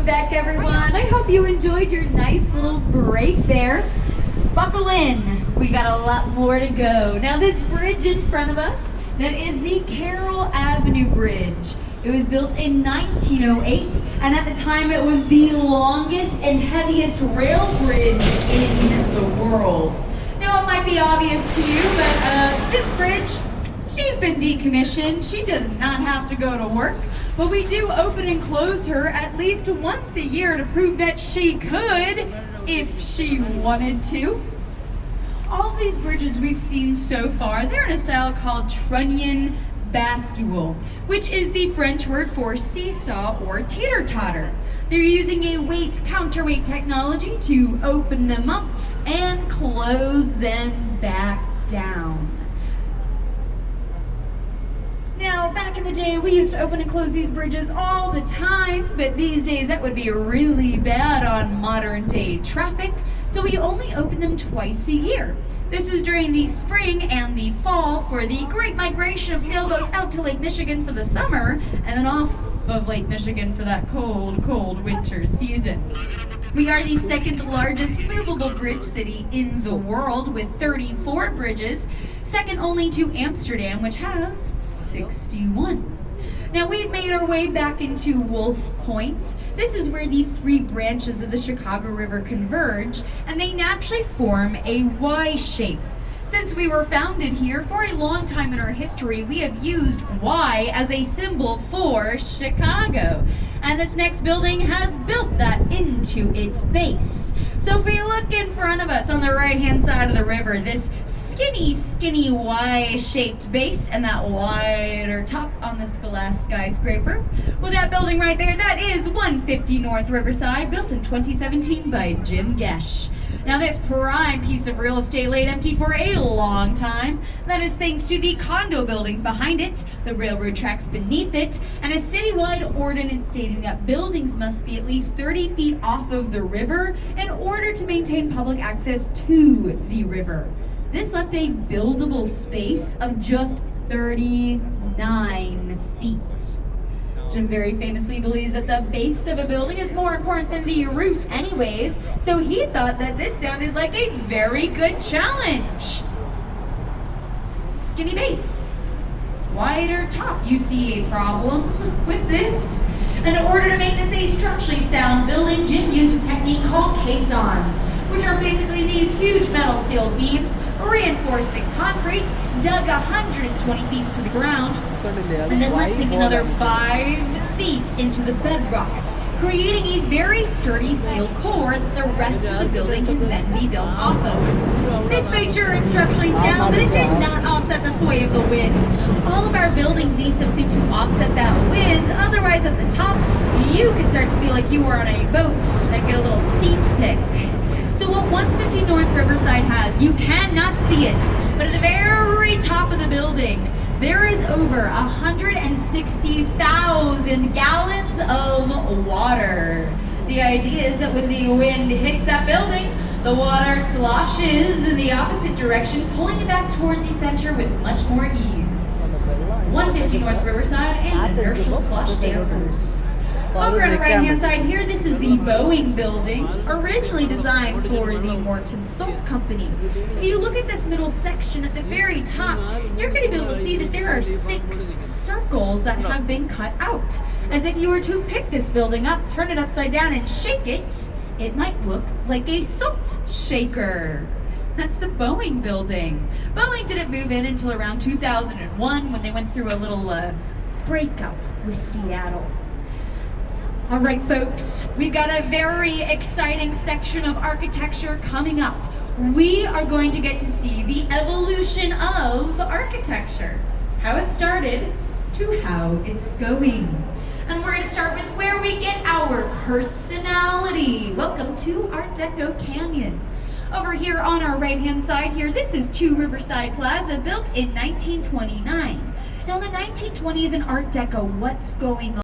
Welcome back, everyone. I hope you enjoyed your nice little break there. Buckle in. We got a lot more to go. Now, this bridge in front of us, that is the Carroll Avenue Bridge. It was built in 1908, and at the time it was the longest and heaviest rail bridge in the world. Now, it might be obvious to you, but this bridge, she's been decommissioned. She does not have to go to work, but we do open and close her at least once a year to prove that she could, if she wanted to. All these bridges we've seen so far, they're in a style called trunnion bascule, which is the French word for seesaw or teeter-totter. They're using a weight counterweight technology to open them up and close them back down. Now, back in the day, we used to open and close these bridges all the time, but these days that would be really bad on modern day traffic, so we only open them twice a year. This was during the spring and the fall for the great migration of sailboats out to Lake Michigan for the summer, and then off of Lake Michigan for that cold, cold winter season. We are the second largest movable bridge city in the world with 34 bridges, second only to Amsterdam, which has 61. Now, we've made our way back into Wolf Point. This is where the three branches of the Chicago River converge, and they naturally form a Y shape. Since we were founded here, for a long time in our history, we have used Y as a symbol for Chicago. And this next building has built that into its base. So if we look in front of us on the right-hand side of the river, this skinny Y-shaped base and that wider top on this glass skyscraper. Well, that building right there, that is 150 North Riverside, built in 2017 by Jim Gesh. Now, this prime piece of real estate laid empty for a long time. That is thanks to the condo buildings behind it, the railroad tracks beneath it, and a citywide ordinance stating that buildings must be at least 30 feet off of the river in order to maintain public access to the river. This left a buildable space of just 39 feet. Jim very famously believes that the base of a building is more important than the roof anyways, so he thought that this sounded like a very good challenge. Skinny base, wider top. You see a problem with this? And in order to make this a structurally sound building, Jim used a technique called caissons, which are basically these huge metal steel beams reinforced in concrete, dug 120 feet into the ground, and then let's sink another 5 feet into the bedrock, creating a very sturdy steel core that the rest of the building can then be built off of. This made sure it's structurally sound, but it did not offset the sway of the wind. All of our buildings need something to offset that wind, otherwise at the top, you can start to feel like you are on a boat and get a little seasick. So what 150 North Riverside has, you cannot see it, but at the very top of the building, there is over 160,000 gallons of water. The idea is that when the wind hits that building, the water sloshes in the opposite direction, pulling it back towards the center with much more ease. 150 North Riverside and inertial slosh dampers. Over on the right-hand side here, this is the Boeing building, originally designed for the Morton Salt Company. If you look at this middle section at the very top, you're going to be able to see that there are 6 circles that have been cut out. As if you were to pick this building up, turn it upside down, and shake it, it might look like a salt shaker. That's the Boeing building. Boeing didn't move in until around 2001 when they went through a little breakup with Seattle. All right, folks, we've got a very exciting section of architecture coming up. We are going to get to see the evolution of architecture, how it started to how it's going. And we're going to start with where we get our personality. Welcome to Art Deco Canyon. Over here on our right-hand side here, this is 2 Riverside Plaza, built in 1929. Now, in the 1920s in Art Deco, what's going on?